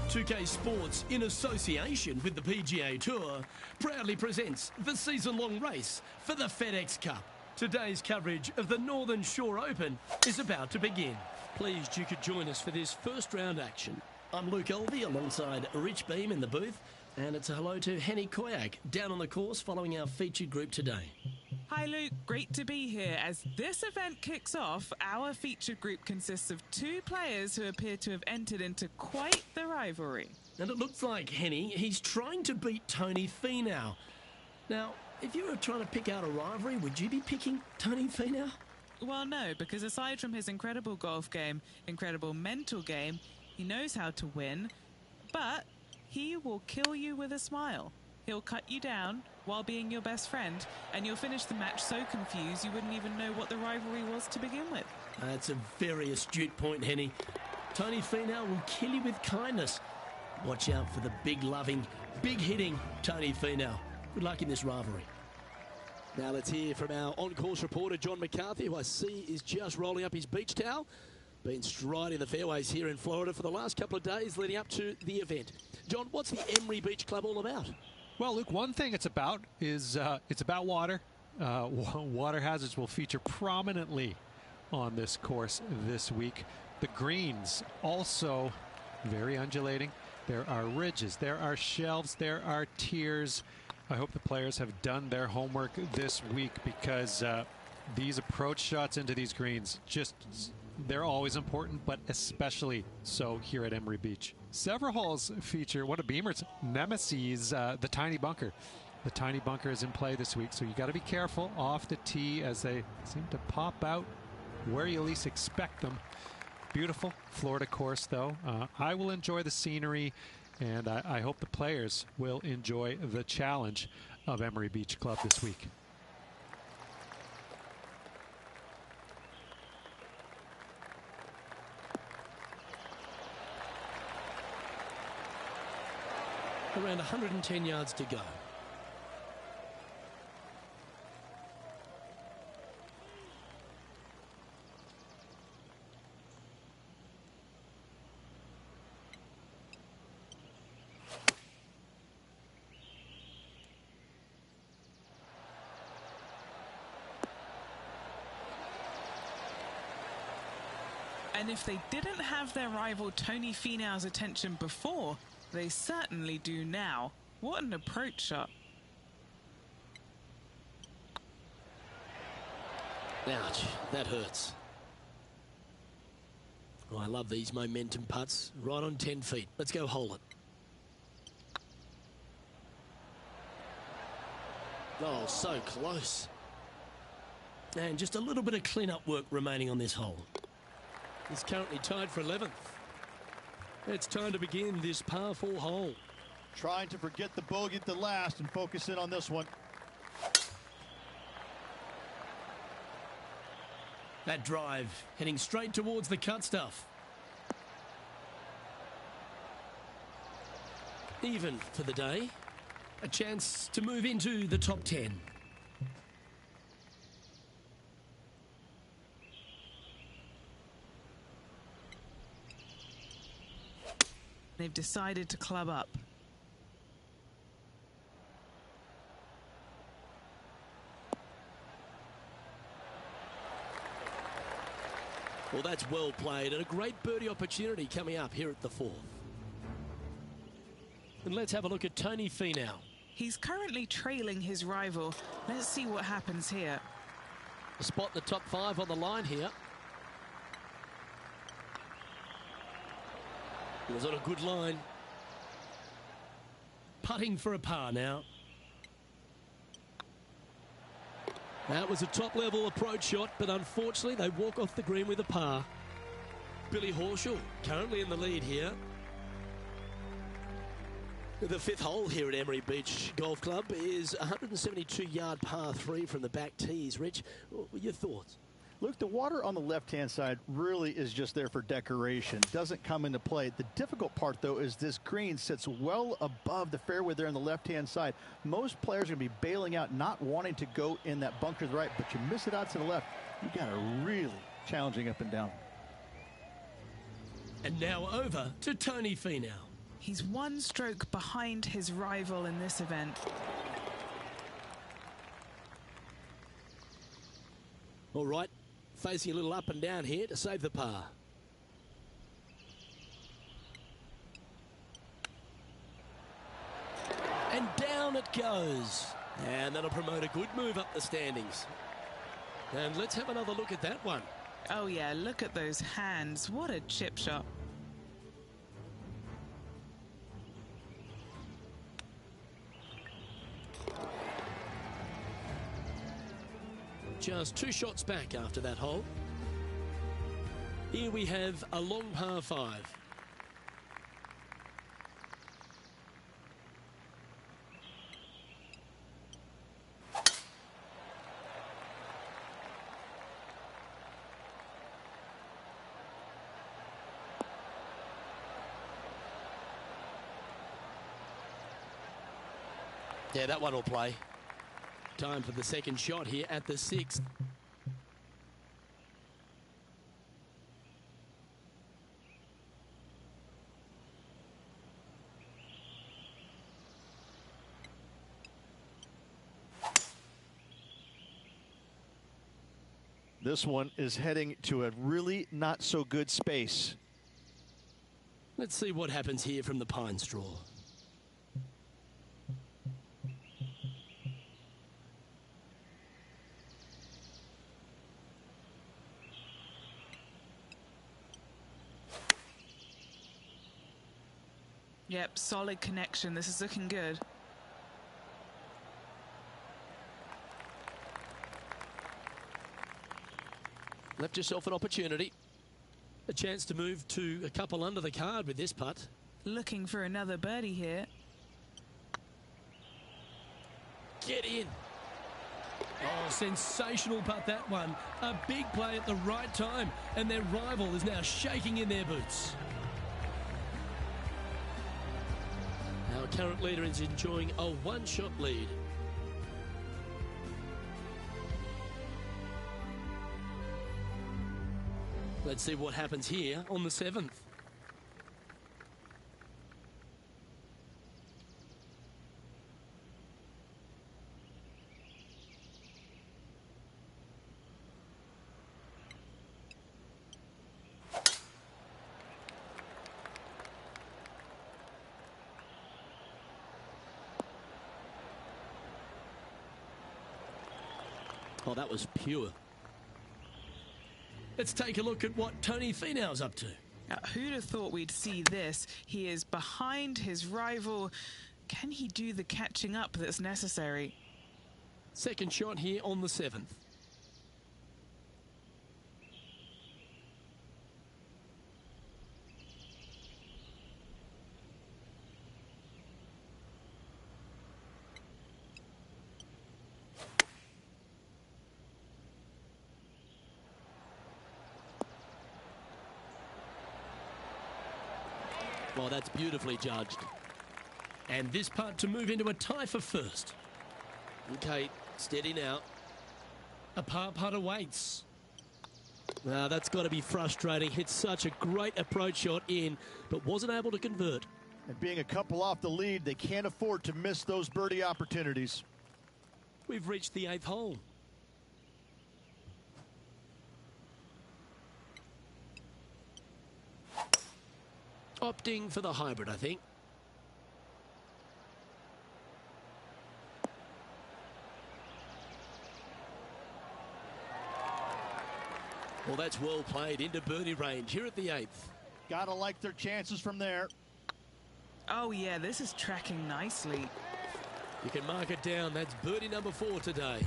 2K Sports, in association with the PGA Tour, proudly presents the season-long race for the FedEx Cup. Today's coverage of the Northern Shore Open is about to begin. Pleased you could join us for this first round action. I'm Luke Elvey alongside Rich Beam in the booth, and it's a hello to Henny Koyak down on the course following our featured group today. Hi Luke, great to be here. As this event kicks off, our featured group consists of two players who appear to have entered into quite the rivalry. And it looks like, Henny, he's trying to beat Tony Finau. Now, if you were trying to pick out a rivalry, would you be picking Tony Finau? Well, no, because aside from his incredible golf game, incredible mental game, he knows how to win, but he will kill you with a smile. He'll cut you down while being your best friend, and you'll finish the match so confused you wouldn't even know what the rivalry was to begin with. That's a very astute point, Henny. Tony Finau will kill you with kindness. Watch out for the big loving, big hitting Tony Finau. Good luck in this rivalry. Now let's hear from our on-course reporter, John McCarthy, who I see is just rolling up his beach towel. Been striding the fairways here in Florida for the last couple of days leading up to the event. John, what's the Emery Beach Club all about? Well, Luke, one thing it's about is it's about water. Water hazards will feature prominently on this course this week. The greens also very undulating. There are ridges, there are shelves, there are tiers. I hope the players have done their homework this week because these approach shots into these greens, they're always important, but especially so here at Emery Beach. Several holes feature one of Beamer's nemesis, the tiny bunker. The tiny bunker is in play this week, so you got to be careful off the tee as they seem to pop out where you least expect them. Beautiful Florida course, though. I will enjoy the scenery, and I hope the players will enjoy the challenge of Emery Beach Club this week. Around 110 yards to go. And if they didn't have their rival Tony Finau's attention before, they certainly do now. What an approach shot. Ouch, that hurts. Oh, I love these momentum putts. Right on 10 feet. Let's go hole it. Oh, so close. And just a little bit of clean-up work remaining on this hole. It's currently tied for 11th. It's time to begin this par 4 hole. Trying to forget the bogey at the last and focus in on this one. That drive heading straight towards the cut stuff. Even for the day. A chance to move into the top 10. They've decided to club up. Well, that's well played and a great birdie opportunity coming up here at the 4th. And let's have a look at Tony Finau. He's currently trailing his rival. Let's see what happens here. A spot in the top 5 on the line here. He was on a good line. Putting for a par now. That was a top-level approach shot, but unfortunately they walk off the green with a par. Billy Horschel currently in the lead here. The 5th hole here at Emery Beach Golf Club is a 172-yard par 3 from the back tees. Rich, what were your thoughts? Look, the water on the left-hand side really is just there for decoration. Doesn't come into play. The difficult part, though, is this green sits well above the fairway there on the left-hand side. Most players are going to be bailing out, not wanting to go in that bunker to the right, but you miss it out to the left. You got a really challenging up and down. And now over to Tony Finau. He's 1 stroke behind his rival in this event. All right, facing a little up and down here to save the par. And down it goes. And that'll promote a good move up the standings. And let's have another look at that one. Oh yeah, look at those hands. What a chip shot. Just 2 shots back after that hole. Here we have a long par 5. Yeah, that one will play. Time for the second shot here at the 6th. This one is heading to a really not so good space. Let's see what happens here from the pine straw. Yep, solid connection. This is looking good. Left yourself an opportunity. A chance to move to a couple under the card with this putt. Looking for another birdie here. Get in. Oh, sensational putt, that one. A big play at the right time, and their rival is now shaking in their boots. Our current leader is enjoying a 1-shot lead. Let's see what happens here on the 7th. Oh, that was pure. Let's take a look at what Tony Finau's up to. Who'd have thought we'd see this? He is behind his rival. Can he do the catching up that's necessary? Second shot here on the 7th. Well, that's beautifully judged. And this putt to move into a tie for first. Okay, steady now. A par putt awaits. That's got to be frustrating. Hit such a great approach shot in, but wasn't able to convert. And being a couple off the lead, they can't afford to miss those birdie opportunities. We've reached the 8th hole. Opting for the hybrid, I think. Well, that's well played into birdie range here at the 8th. Gotta like their chances from there. Oh yeah, this is tracking nicely. You can mark it down. That's birdie number 4 today.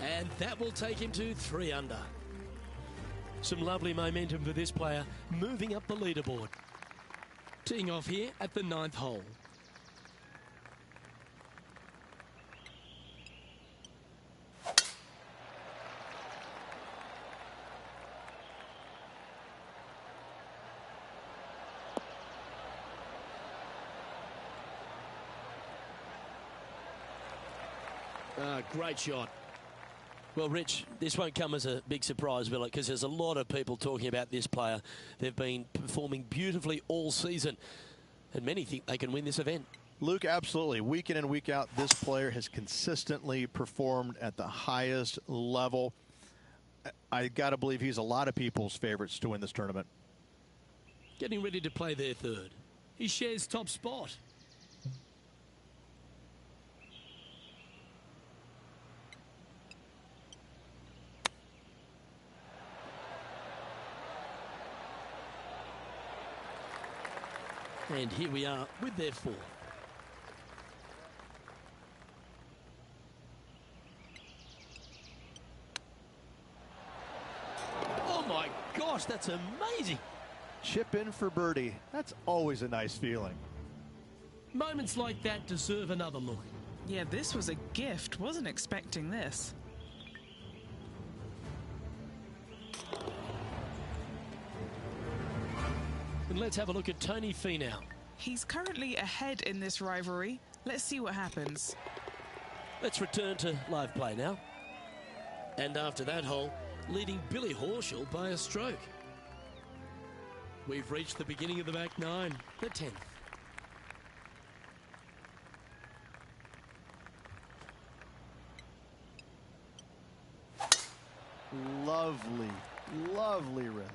And that will take him to 3 under. Some lovely momentum for this player, moving up the leaderboard. Teeing off here at the 9th hole. Great shot. Well, Rich, this won't come as a big surprise, will it? Because there's a lot of people talking about this player. They've been performing beautifully all season, and many think they can win this event. Luke, absolutely. Week in and week out, this player has consistently performed at the highest level. I got to believe he's a lot of people's favorites to win this tournament. Getting ready to play their 3rd. He shares top spot. And here we are with their 4th. Oh my gosh, that's amazing. Chip in for birdie. That's always a nice feeling. Moments like that deserve another look. Yeah, this was a gift. Wasn't expecting this. And let's have a look at Tony Finau. He's currently ahead in this rivalry. Let's see what happens. Let's return to live play now. And after that hole, leading Billy Horschel by a stroke. We've reached the beginning of the back 9, the 10th. Lovely, lovely rhythm.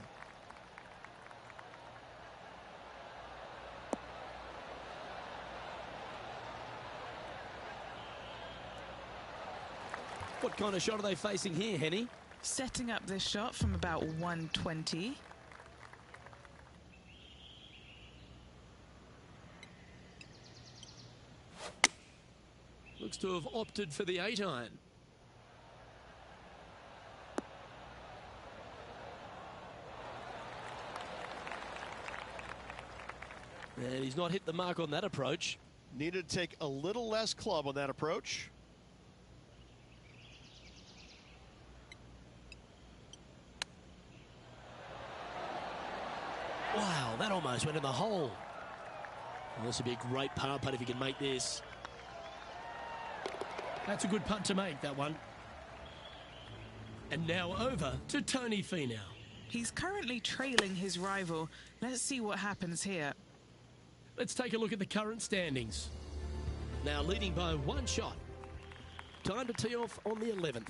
What kind of shot are they facing here, Henny? Setting up this shot from about 120. Looks to have opted for the 8-iron. And he's not hit the mark on that approach. Needed to take a little less club on that approach. Wow, that almost went in the hole. Well, this would be a great par putt if he can make this. That's a good putt to make, that one. And now over to Tony Finau. He's currently trailing his rival. Let's see what happens here. Let's take a look at the current standings. Now leading by 1 shot. Time to tee off on the 11th.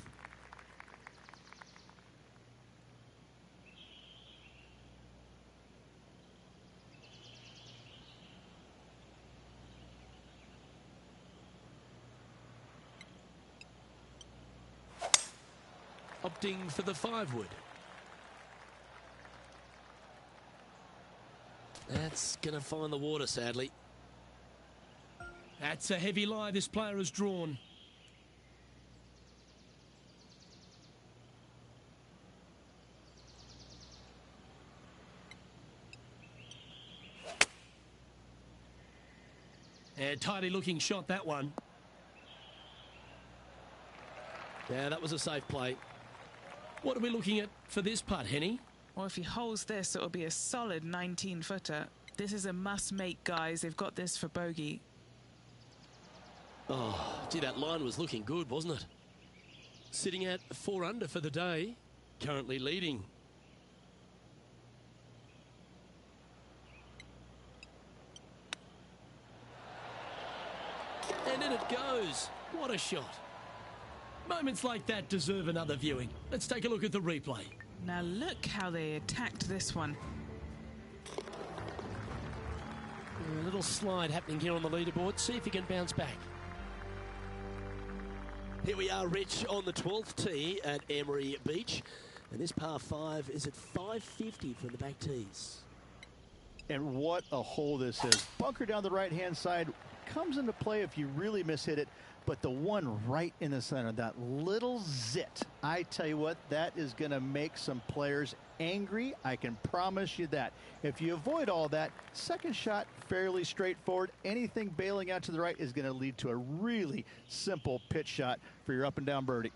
Opting for the 5-wood. That's going to find the water, sadly. That's a heavy lie this player has drawn. And tidy looking shot, that one. Yeah, that was a safe play. What are we looking at for this putt, Henny? Well, if he holds this, it'll be a solid 19-footer. This is a must-make, guys. They've got this for bogey. Oh, gee, that line was looking good, wasn't it? Sitting at 4 under for the day, currently leading. And it goes. What a shot. Moments like that deserve another viewing. Let's take a look at the replay. Now look how they attacked this one. A little slide happening here on the leaderboard. See if he can bounce back. Here we are, Rich, on the 12th tee at Emery Beach. And this par 5 is at 550 from the back tees. And what a hole this is. Bunker down the right-hand side comes into play if you really mishit it. But the one right in the center, that little zit, I tell you what, that is going to make some players angry. I can promise you that. If you avoid all that, second shot, fairly straightforward. Anything bailing out to the right is going to lead to a really simple pitch shot for your up and down birdie.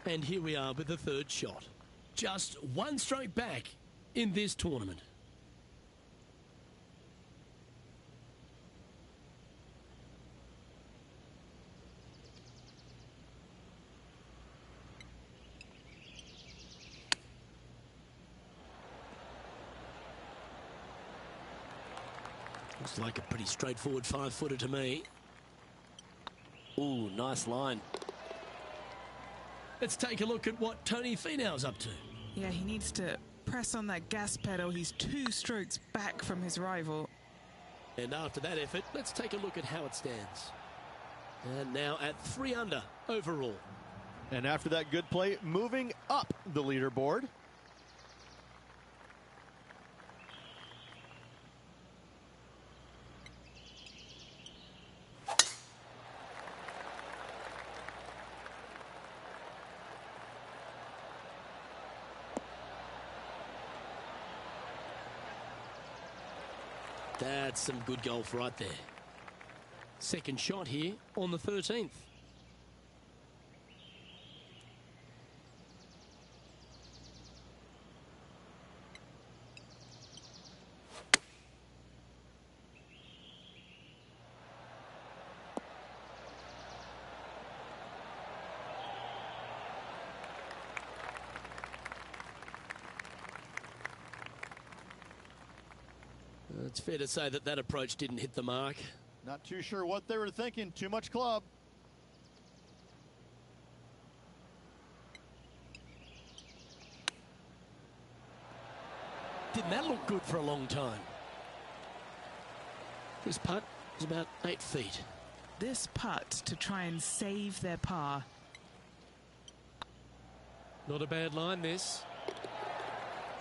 And here we are with the third shot. Just one stroke back in this tournament. Looks like a pretty straightforward 5-footer to me. Ooh, nice line. Let's take a look at what Tony Finau's up to. Yeah, he needs to press on that gas pedal. He's 2 strokes back from his rival. And after that effort, let's take a look at how it stands. And now at 3 under overall. And after that good play, moving up the leaderboard. That's some good golf right there. Second shot here on the 13th. It's fair to say that that approach didn't hit the mark. Not too sure what they were thinking. Too much club. Didn't that look good for a long time? This putt is about 8 feet. This putt to try and save their par. Not a bad line, this.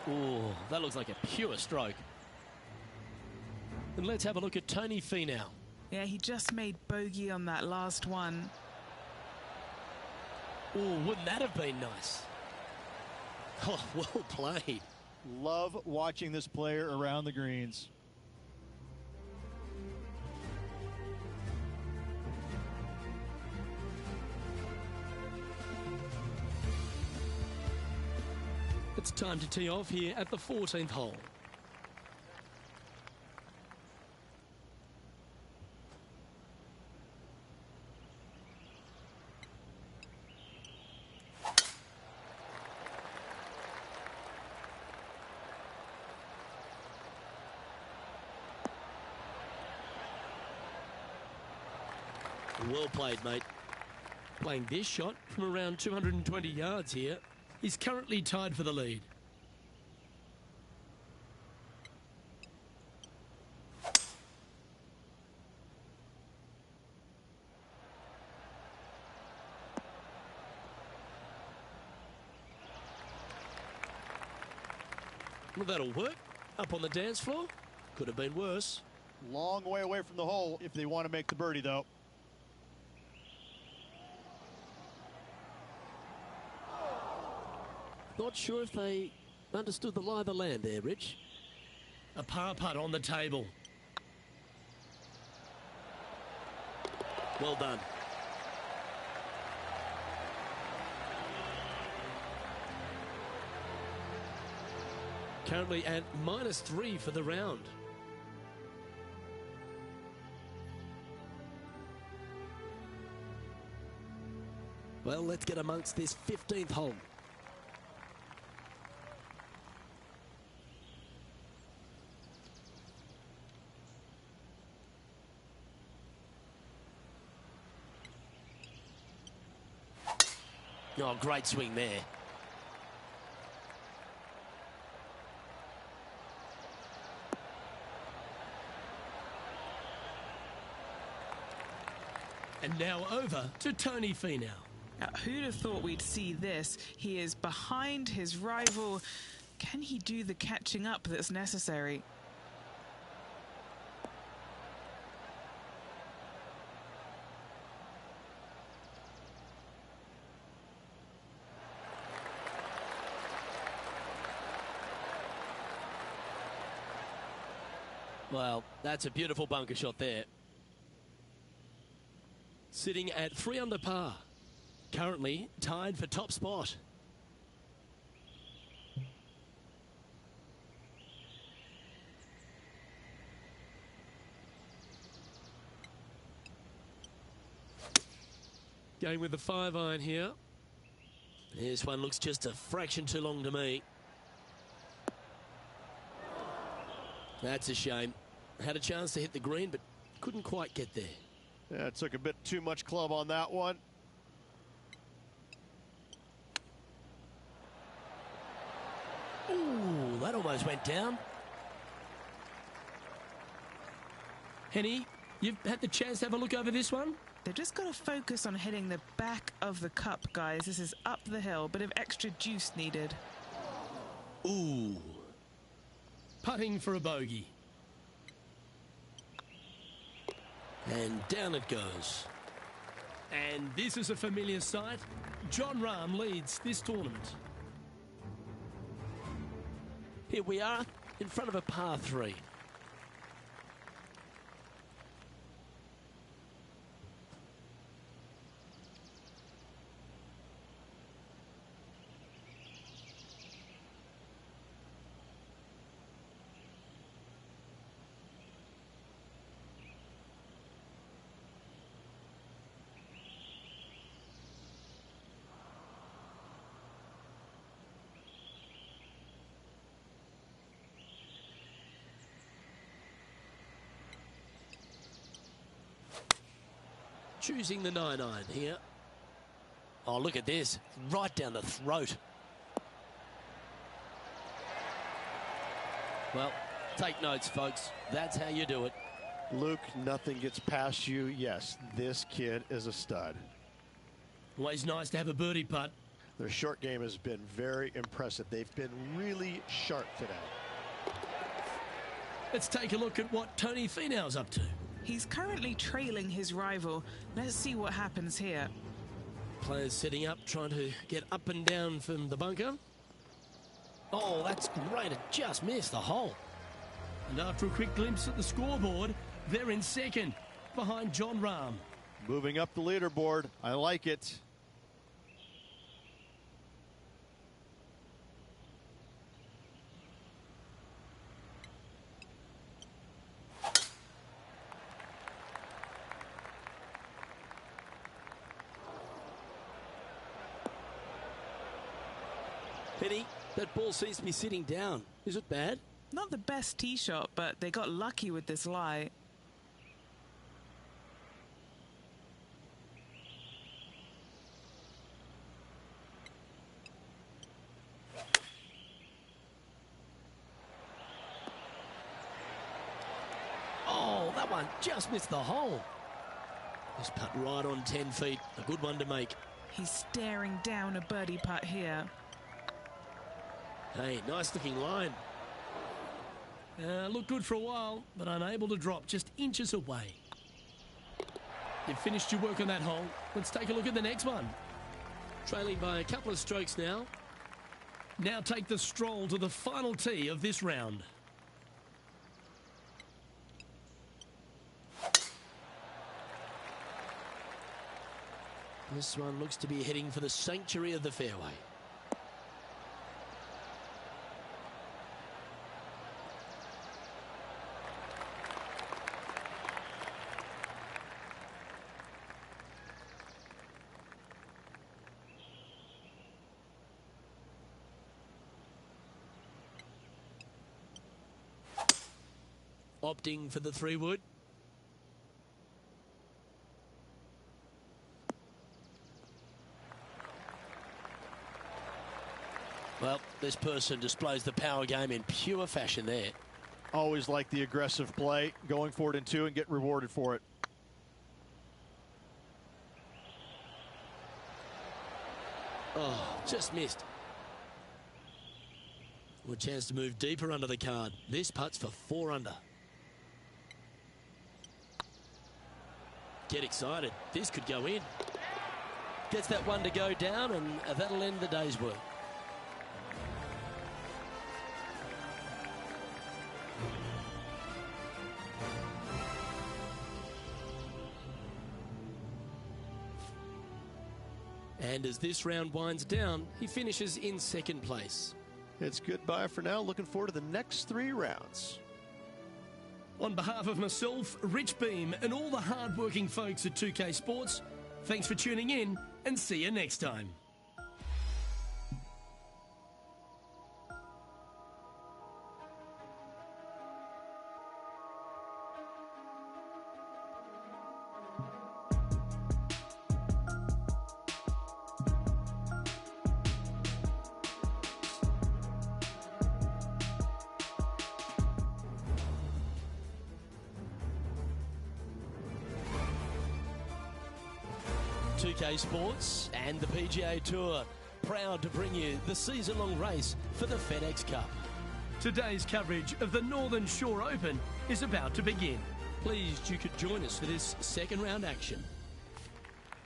Ooh, that looks like a pure stroke. And let's have a look at Tony Finau. Yeah, he just made bogey on that last one. Oh, wouldn't that have been nice? Oh, well played. Love watching this player around the greens. It's time to tee off here at the 14th hole. Well played, mate. Playing this shot from around 220 yards here. He's currently tied for the lead. Well, that'll work. Up on the dance floor. Could have been worse. Long way away from the hole if they want to make the birdie, though. Not sure if they understood the lie of the land there, Rich. A par putt on the table. Well done. Currently at -3 for the round. Well, let's get amongst this 15th hole. Oh, great swing there. And now over to Tony Finau. Who'd have thought we'd see this? He is behind his rival. Can he do the catching up that's necessary? Well, that's a beautiful bunker shot there. Sitting at 3 under par. Currently tied for top spot. Going with the 5-iron here. This one looks just a fraction too long to me. That's a shame. Had a chance to hit the green, but couldn't quite get there. Yeah, it took a bit too much club on that one. Ooh, that almost went down. Henny, you've had the chance to have a look over this one? They've just got to focus on hitting the back of the cup, guys. This is up the hill, bit of extra juice needed. Ooh. Putting for a bogey. And down it goes. And this is a familiar sight. Jon Rahm leads this tournament. Here we are in front of a par 3. Choosing the 9-iron here. Oh, look at this. Right down the throat. Well, take notes, folks. That's how you do it. Luke, nothing gets past you. Yes, this kid is a stud. Always nice to have a birdie putt. Their short game has been very impressive. They've been really sharp today. Let's take a look at what Tony Finau's up to. He's currently trailing his rival. Let's see what happens here. Players setting up, trying to get up and down from the bunker. Oh, that's great. It just missed the hole. And after a quick glimpse at the scoreboard, they're in second, behind Jon Rahm. Moving up the leaderboard. I like it. Penny, that ball seems to be sitting down. Is it bad? Not the best tee shot, but they got lucky with this lie. Oh, that one just missed the hole. This putt right on 10 feet. A good one to make. He's staring down a birdie putt here. Hey, nice looking line. Looked good for a while, but unable to drop, just inches away. You've finished your work on that hole. Let's take a look at the next one. Trailing by a couple of strokes now. Now take the stroll to the final tee of this round. This one looks to be heading for the sanctuary of the fairway. opting for the 3-wood. Well, this person displays the power game in pure fashion there. Always like the aggressive play, going for it in 2 and get rewarded for it. Oh, just missed. Well, a chance to move deeper under the card. This putt's for 4 under. Get excited. This could go in. Gets that one to go down, and that'll end the day's work. And as this round winds down, he finishes in 2nd place. It's goodbye for now. Looking forward to the next 3 rounds. On behalf of myself, Rich Beem, and all the hard-working folks at 2K Sports, thanks for tuning in, and see you next time. UK Sports and the PGA Tour, proud to bring you the season-long race for the FedEx Cup. Today's coverage of the Northern Shore Open is about to begin. Pleased you could join us for this 2nd round action.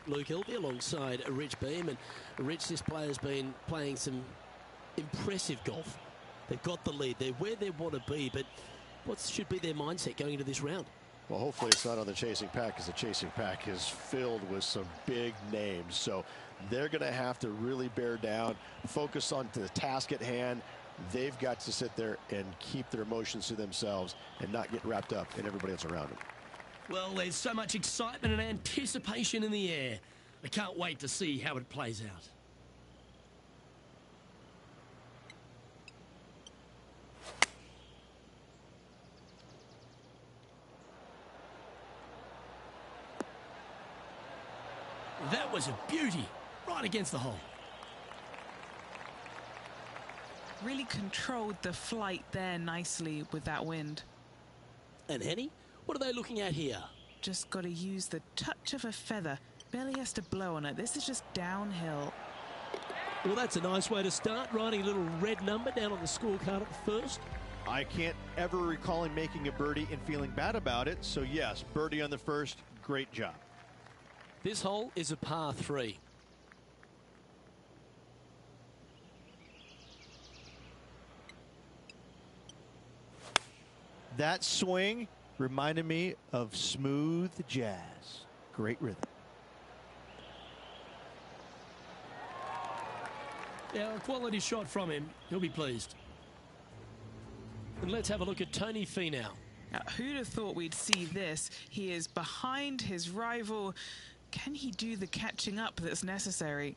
Luke Hilby alongside Rich Beem, and Rich, this player's been playing some impressive golf. They've got the lead, they're where they want to be, but what should be their mindset going into this round? Well, hopefully it's not on the chasing pack, because the chasing pack is filled with some big names. So they're going to have to really bear down, focus on the task at hand. They've got to sit there and keep their emotions to themselves and not get wrapped up in everybody else around them. Well, there's so much excitement and anticipation in the air. I can't wait to see how it plays out. That was a beauty, right against the hole. Really controlled the flight there nicely with that wind. And Henny, what are they looking at here? Just got to use the touch of a feather. Barely has to blow on it. This is just downhill. Well, that's a nice way to start, writing a little red number down on the scorecard at first. I can't ever recall him making a birdie and feeling bad about it. So yes, birdie on the first, great job. This hole is a par 3. That swing reminded me of smooth jazz. Great rhythm. Yeah, a quality shot from him. He'll be pleased. And let's have a look at Tony Finau. Now, who'd have thought we'd see this? He is behind his rival. Can he do the catching up that's necessary?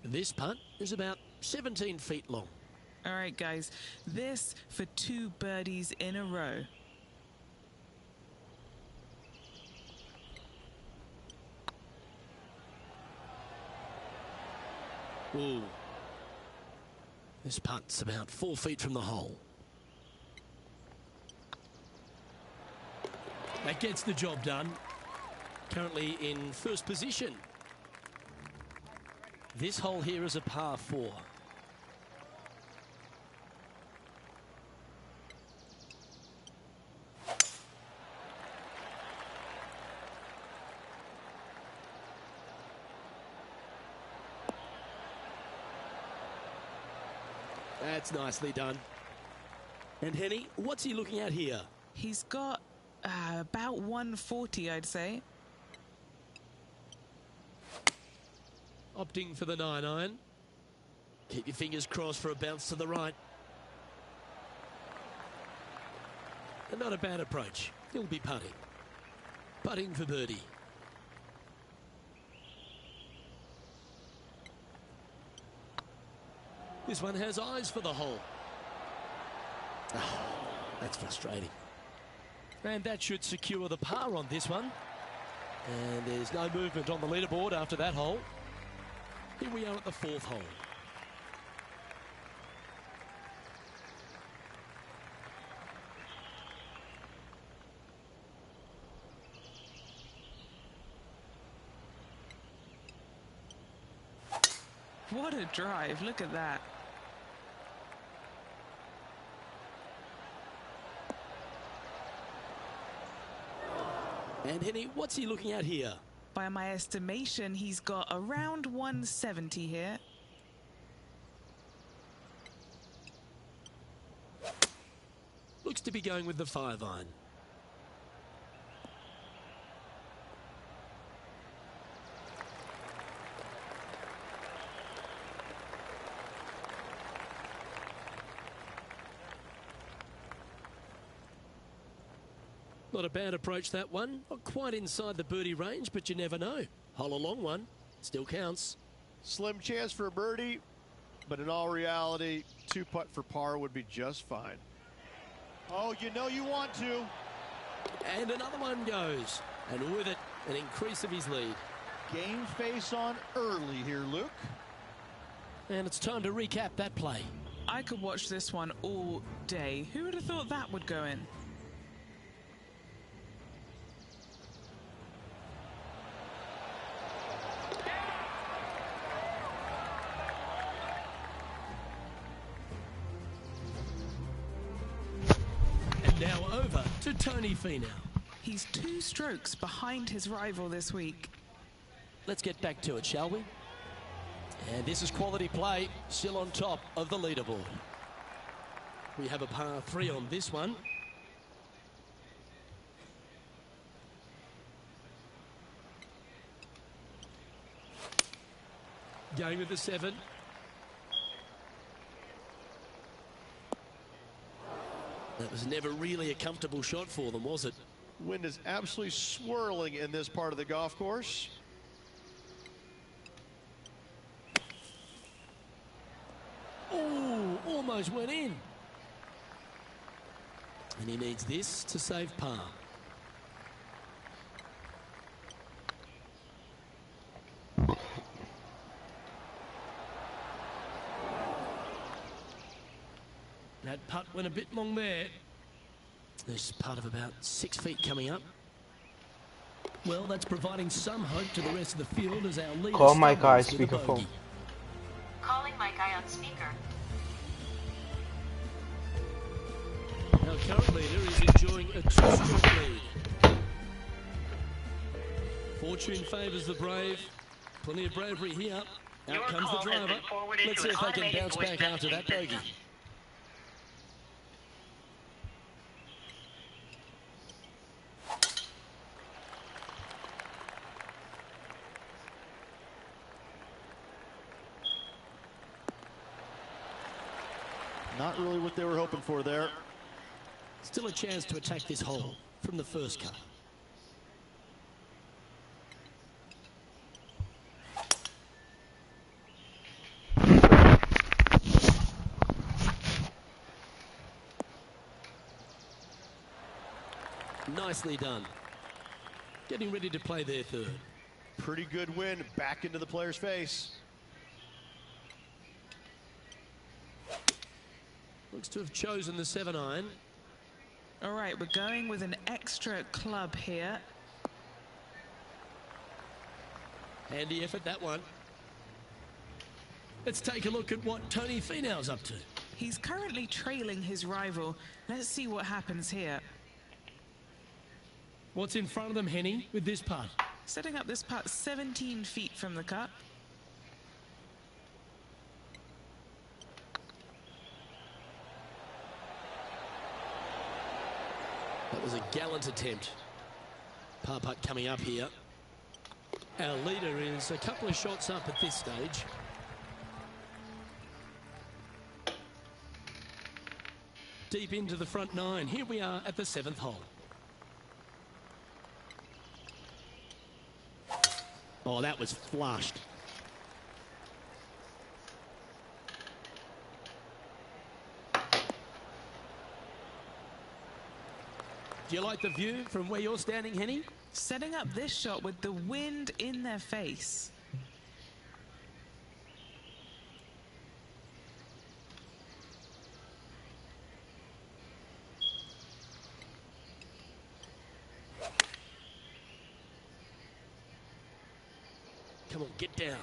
This putt is about 17 feet long. All right, guys, this for 2 birdies in a row. Ooh. This putt's about 4 feet from the hole. That gets the job done. Currently in 1st position. This hole here is a par 4. That's nicely done. And Henny, what's he looking at here? He's got about 140, I'd say. Opting for the 9-iron. Keep your fingers crossed for a bounce to the right. And not a bad approach. He'll be putting. Putting for birdie. This one has eyes for the hole. Oh, that's frustrating. And that should secure the par on this one. And there's no movement on the leaderboard after that hole. Here we are at the 4th hole. What a drive, look at that. And Henny, what's he looking at here? By my estimation, he's got around 170 here. Looks to be going with the 5-iron. Not a bad approach, that one. Not quite inside the birdie range, but you never know. Hole a long one. Still counts. Slim chance for a birdie, but in all reality, 2-putt for par would be just fine. Oh, you know you want to. And another one goes. And with it, an increase of his lead. Game face on early here, Luke. And it's time to recap that play. I could watch this one all day. Who would have thought that would go in? Now over to Tony Finau. He's 2 strokes behind his rival this week. Let's get back to it, shall we? And this is quality play, still on top of the leaderboard. We have a par 3 on this one. Going with the 7. That was never really a comfortable shot for them, was it? Wind is absolutely swirling in this part of the golf course. Oh, almost went in. And he needs this to save par. That putt went a bit long there. There's a putt of about 6 feet coming up. Well, that's providing some hope to the rest of the field as our leader Call my guy struggles with a speakerphone. bogey. Calling my guy on speaker. Our current leader is enjoying a 2-stroke lead. Fortune favours the brave. Plenty of bravery here. Out Your comes the call has driver. been forwarded Let's to see if an they can automated bounce voice back after that messaging bogey. system. Not really what they were hoping for there. Still a chance to attack this hole from the first cut. Nicely done. Getting ready to play their 3rd. Pretty good wind back into the player's face. Looks to have chosen the 7-iron. All right, we're going with an extra club here. Handy effort, that one. Let's take a look at what Tony Finau's up to. He's currently trailing his rival. Let's see what happens here. What's in front of them, Henny, with this putt? Setting up this putt 17 feet from the cut. That was a gallant attempt. Par putt coming up here. Our leader is a couple of shots up at this stage. Deep into the front 9. Here we are at the 7th hole. Oh, that was flushed. Do you like the view from where you're standing, Henny? Setting up this shot with the wind in their face. Come on, get down.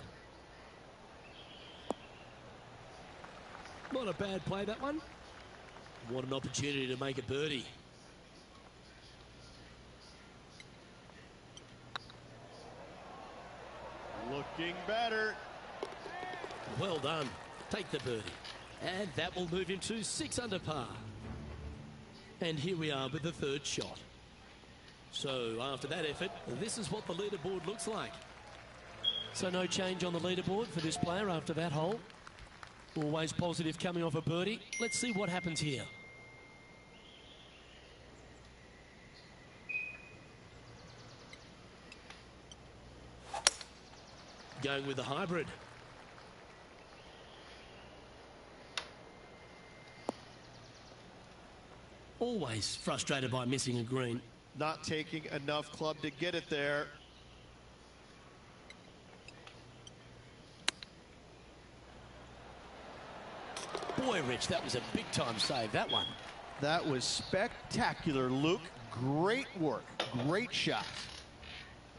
Not a bad play, that one. What an opportunity to make a birdie. Looking better. Well done. Take the birdie. And that will move him to 6 under par. And here we are with the third shot. So after that effort, this is what the leaderboard looks like. So no change on the leaderboard for this player after that hole. Always positive coming off a birdie. Let's see what happens here. Going with the hybrid. Always frustrated by missing a green. Not taking enough club to get it there. Boy, Rich, that was a big-time save, that one. That was spectacular, Luke. Great work. Great shot.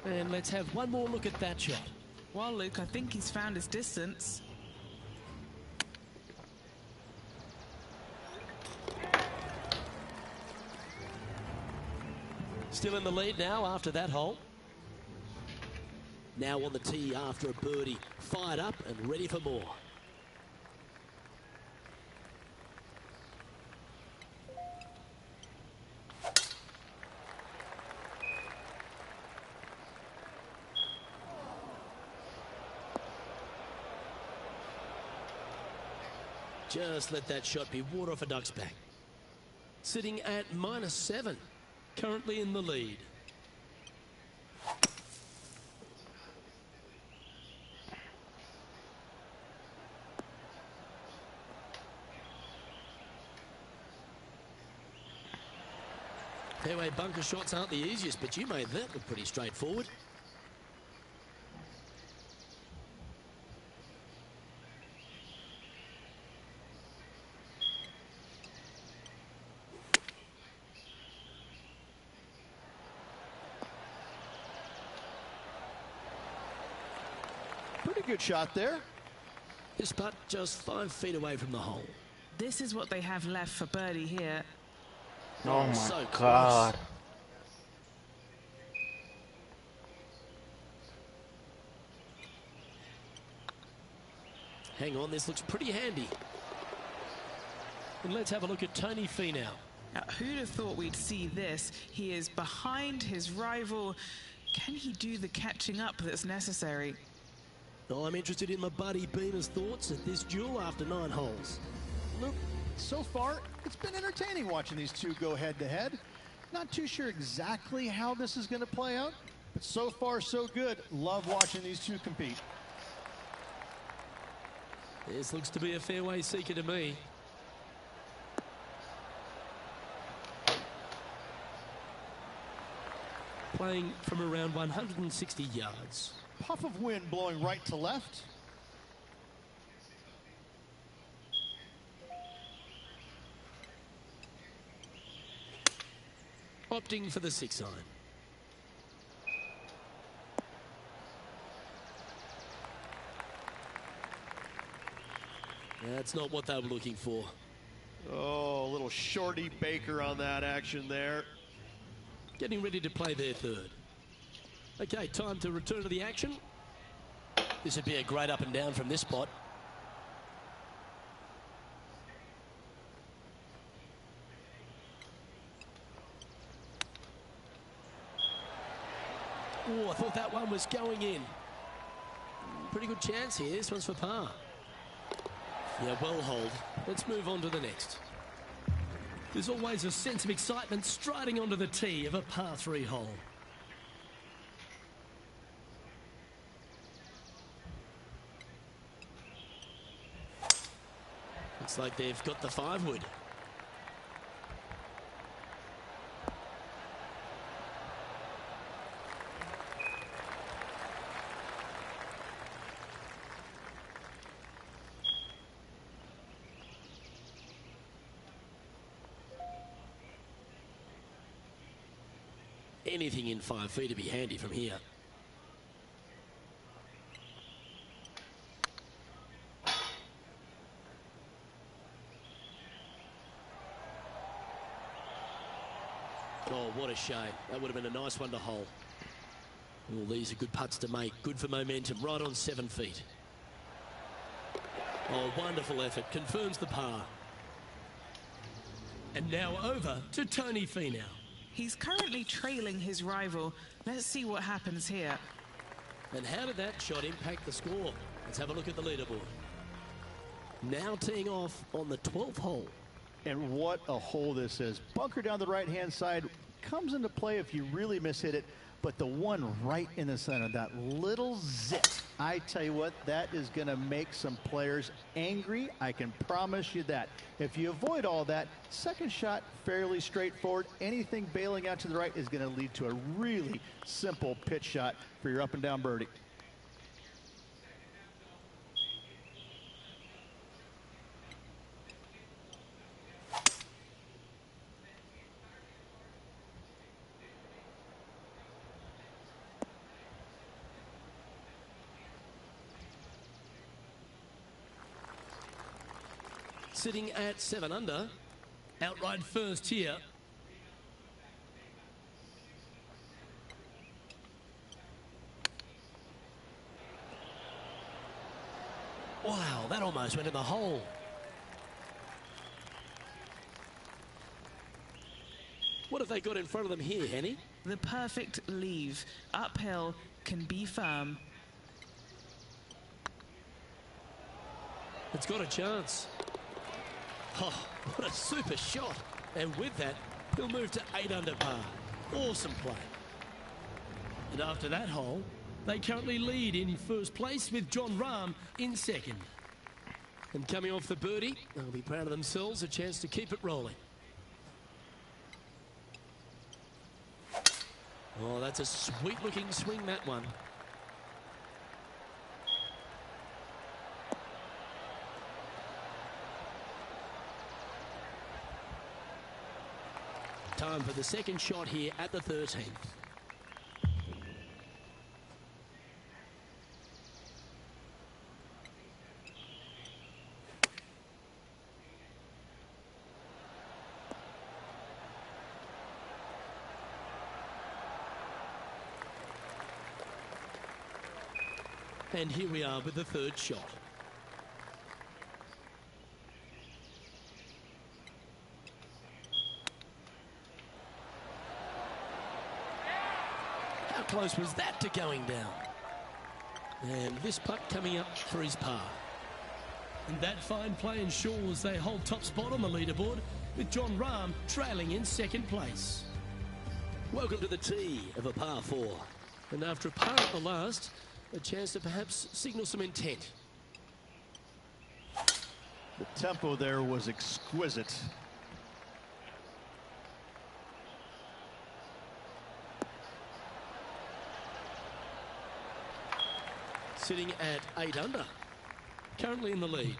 And let's have one more look at that shot. Well, Luke, I think he's found his distance. Still in the lead now after that hole. Now on the tee after a birdie. Fired up and ready for more. Just let that shot be water off a duck's back. Sitting at -7. Currently in the lead. Fairway bunker shots aren't the easiest, but you made that look pretty straightforward. Pretty good shot there. This putt just 5 feet away from the hole. This is what they have left for birdie here. Oh my so God. close. Hang on, this looks pretty handy. And let's have a look at Tony Finau. Now, who'd have thought we'd see this? He is behind his rival. Can he do the catching up that's necessary? Oh, I'm interested in my buddy Beamer's thoughts at this duel after 9 holes. Luke, so far, it's been entertaining watching these two go head-to-head. Not too sure exactly how this is going to play out, but so far, so good. Love watching these two compete. This looks to be a fairway seeker to me. Playing from around 160 yards. Puff of wind blowing right to left. Opting for the 6 iron. That's not what they were looking for. Oh, a little shorty Baker on that action there. Getting ready to play their third. Okay, time to return to the action. This would be a great up and down from this spot. Oh, I thought that one was going in. Pretty good chance here. This one's for par. Yeah, well hold. Let's move on to the next. There's always a sense of excitement striding onto the tee of a par 3 hole. Looks like they've got the 5 wood. anything in 5 feet to be handy from here. Oh, what a shame. That would have been a nice one to hole. Well, these are good putts to make. Good for momentum. Right on 7 feet. Oh, wonderful effort. Confirms the par. And now over to Tony Finau. He's currently trailing his rival. Let's see what happens here. And how did that shot impact the score? Let's have a look at the leaderboard. Now teeing off on the 12th hole. And what a hole this is. Bunker down the right-hand side comes into play if you really mishit it, but the one right in the center, that little zit, I tell you what, that is going to make some players angry. I can promise you that. If you avoid all that, second shot, fairly straightforward. Anything bailing out to the right is going to lead to a really simple pitch shot for your up and down birdie. Sitting at 7 under, outright first here. Wow, that almost went in the hole. What have they got in front of them here, Henny? The perfect leave. Uphill, can be firm. It's got a chance. Oh, what a super shot. And with that, he'll move to 8 under par. Awesome play. And after that hole, they currently lead in first place with Jon Rahm in second. And coming off the birdie, they'll be proud of themselves, a chance to keep it rolling. Oh, that's a sweet-looking swing, that one. Time for the second shot here at the 13th. And here we are with the third shot. How close was that to going down? And this putt coming up for his par. And that fine play ensures they hold top spot on the leaderboard, with Jon Rahm trailing in second place. Welcome to the tee of a par 4. And after a par at the last, a chance to perhaps signal some intent. The tempo there was exquisite. Sitting at 8 under, currently in the lead.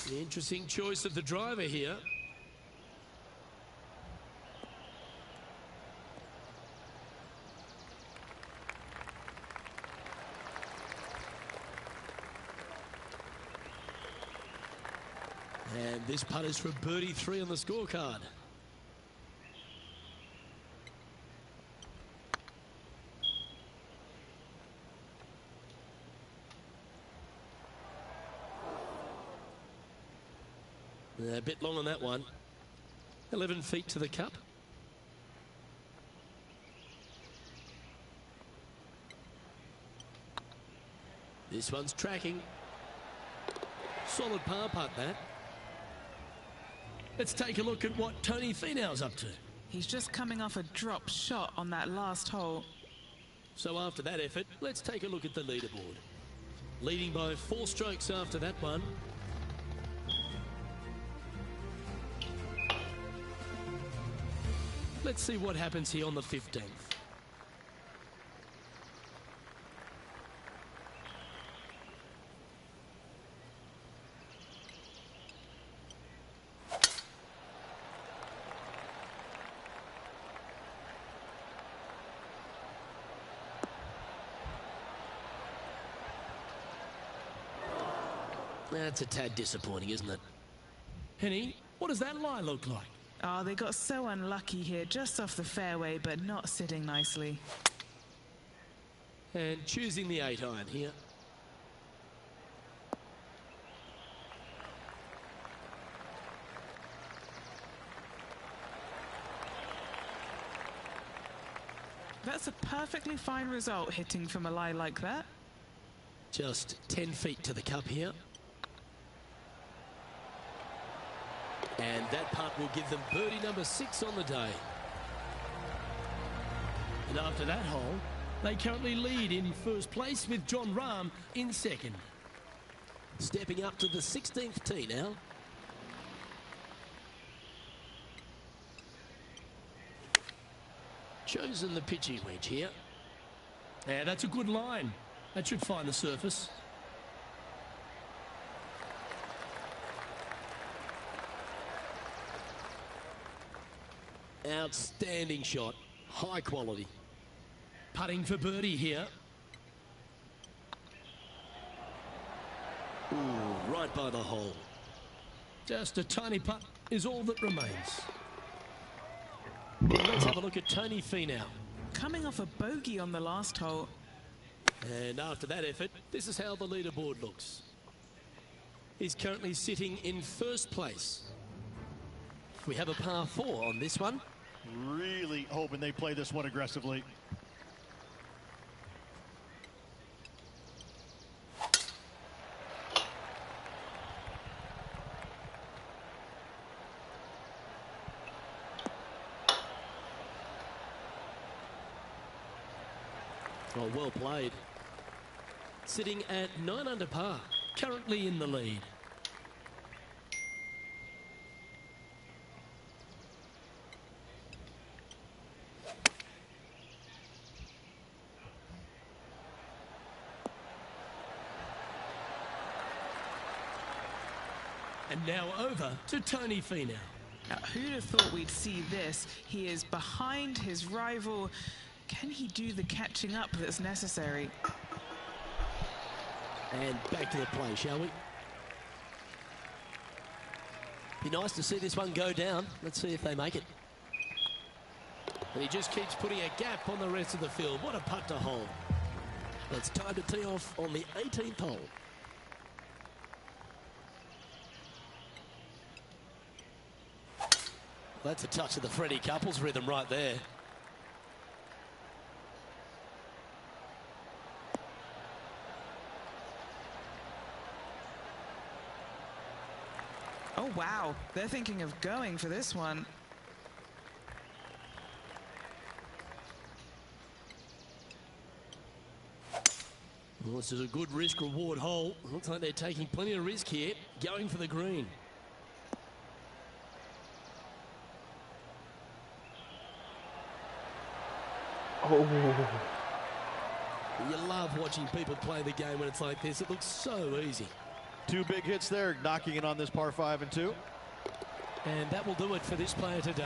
The interesting choice of the driver here. And this putt is for birdie 3 on the scorecard. A bit long on that one. 11 feet to the cup. This one's tracking. Solid par putt, that. Let's take a look at what Tony Finau's up to. He's just coming off a drop shot on that last hole. So after that effort, let's take a look at the leaderboard. Leading by 4 strokes after that one. Let's see what happens here on the 15th. That's a tad disappointing, isn't it? Henny, what does that lie look like? Oh, they got so unlucky here, just off the fairway, but not sitting nicely. And choosing the 8-iron here. That's a perfectly fine result, hitting from a lie like that. Just 10 feet to the cup here. And that putt will give them birdie number 6 on the day. And after that hole, they currently lead in first place with Jon Rahm in second. Stepping up to the 16th tee now. Chosen the pitching wedge here. Yeah, that's a good line. That should find the surface. Outstanding shot. High quality. Putting for birdie here. Ooh, right by the hole. Just a tiny putt is all that remains. Well, let's have a look at Tony Finau. Coming off a bogey on the last hole. And after that effort, this is how the leaderboard looks. He's currently sitting in first place. We have a par 4 on this one. Really hoping they play this one aggressively. Oh, well played. Sitting at 9 under par, currently in the lead. And now over to Tony Finau. Now, who'd have thought we'd see this? He is behind his rival. Can he do the catching up that's necessary? And back to the play, shall we? Be nice to see this one go down. Let's see if they make it. And he just keeps putting a gap on the rest of the field. What a putt to hole. It's time to tee off on the 18th hole. That's a touch of the Freddie Couples rhythm right there. Oh, wow. They're thinking of going for this one. Well, this is a good risk-reward hole. Looks like they're taking plenty of risk here, going for the green. Oh. You love watching people play the game when it's like this. It looks so easy. 2 big hits there, knocking it on this par 5 and 2. And that will do it for this player today.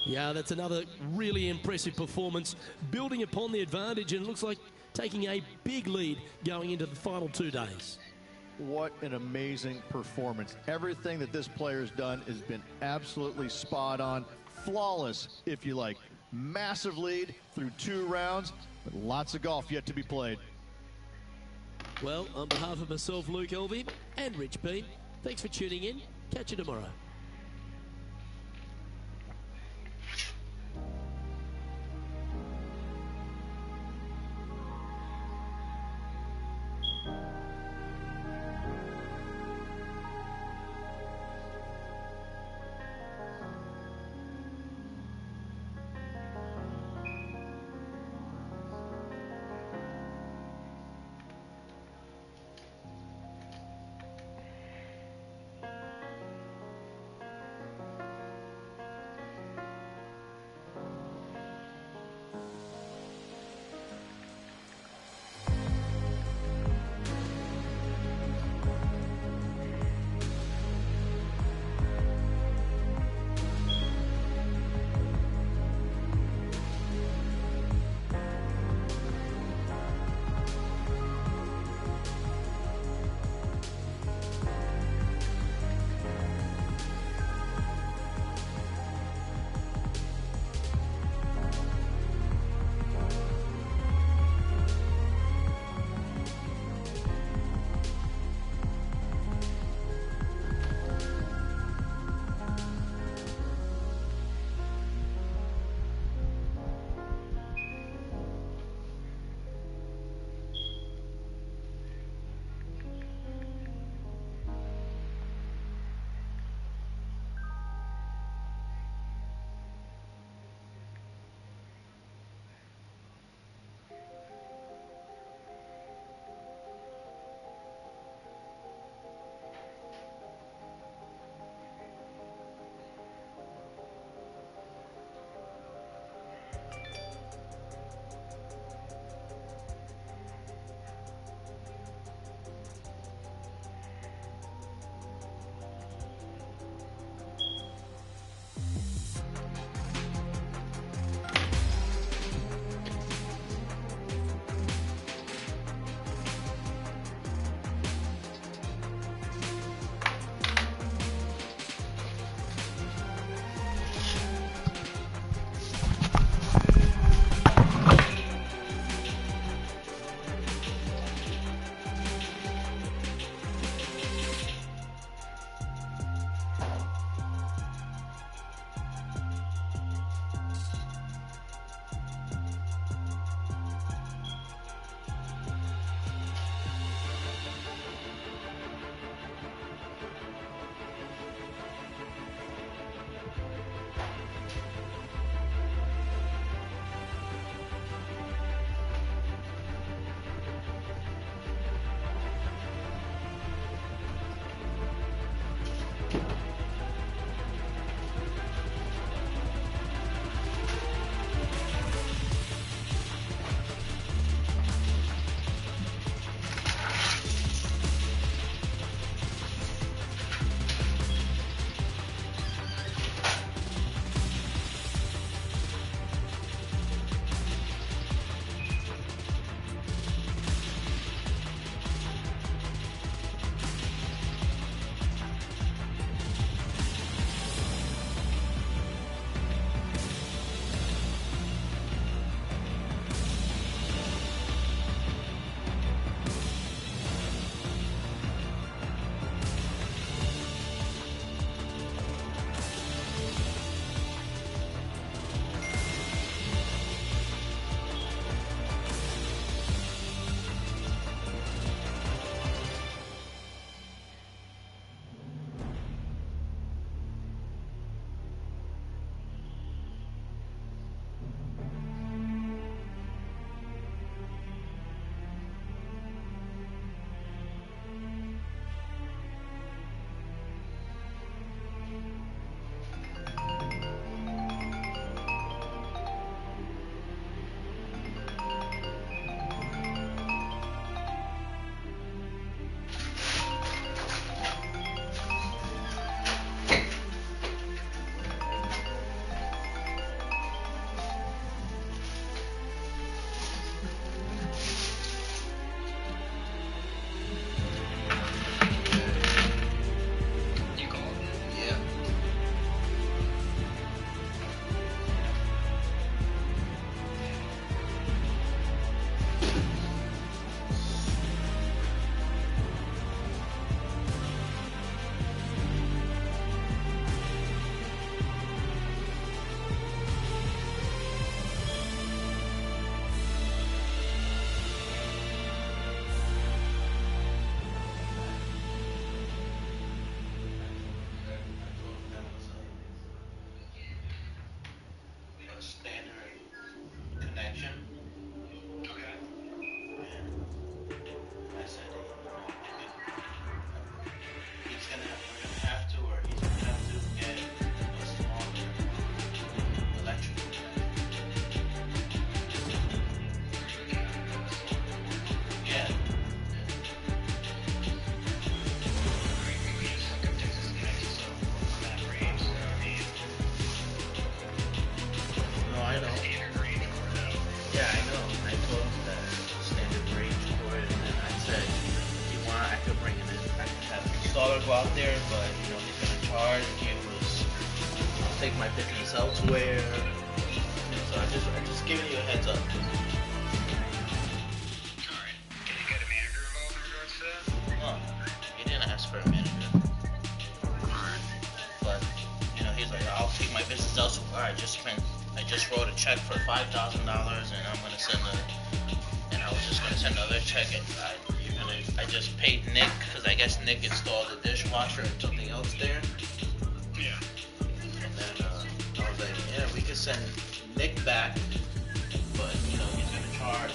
Yeah, that's another really impressive performance, building upon the advantage, and it looks like taking a big lead going into the final 2 days. What an amazing performance. Everything that this player has done has been absolutely spot on. Flawless, if you like. Massive lead through 2 rounds, but lots of golf yet to be played. Well, on behalf of myself, Luke Elvey, and Rich Bean, thanks for tuning in. Catch you tomorrow. $1,000 go out there, but you know he's gonna charge. It was, I'll take my business elsewhere. So I'm just giving you a heads up. Alright. Can you get a manager involved in regards to that? No, he didn't ask for a manager. Alright. But you know he's like, I'll take my business elsewhere. I just wrote a check for $5,000, and I'm gonna send and I was just gonna send another check. I just paid Nick because I guess Nick installed a dishwasher and something else there. Yeah. And then I was like, yeah, we could send Nick back, but you know he's gonna charge.